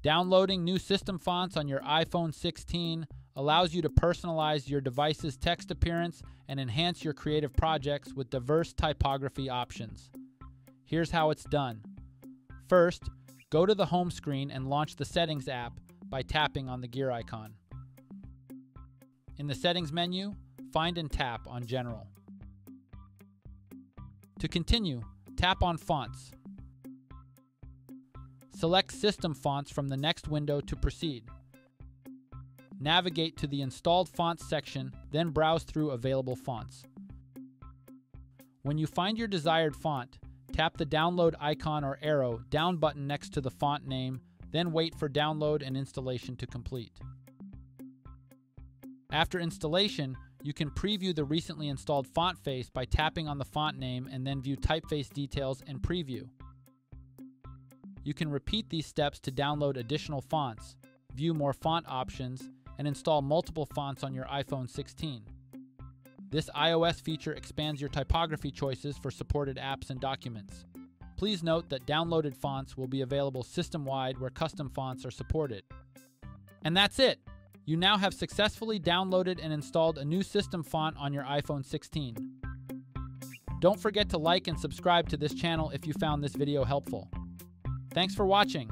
Downloading new system fonts on your iPhone 16 allows you to personalize your device's text appearance and enhance your creative projects with diverse typography options. Here's how it's done. First, go to the home screen and launch the Settings app by tapping on the gear icon. In the Settings menu, find and tap on General. To continue, tap on Fonts. Select System Fonts from the next window to proceed. Navigate to the Installed Fonts section, then browse through available fonts. When you find your desired font, tap the download icon or arrow down button next to the font name, then wait for download and installation to complete. After installation, you can preview the recently installed font face by tapping on the font name and then view typeface details and preview. You can repeat these steps to download additional fonts, view more font options, and install multiple fonts on your iPhone 16. This iOS feature expands your typography choices for supported apps and documents. Please note that downloaded fonts will be available system-wide where custom fonts are supported. And that's it! You now have successfully downloaded and installed a new system font on your iPhone 16. Don't forget to like and subscribe to this channel if you found this video helpful. Thanks for watching.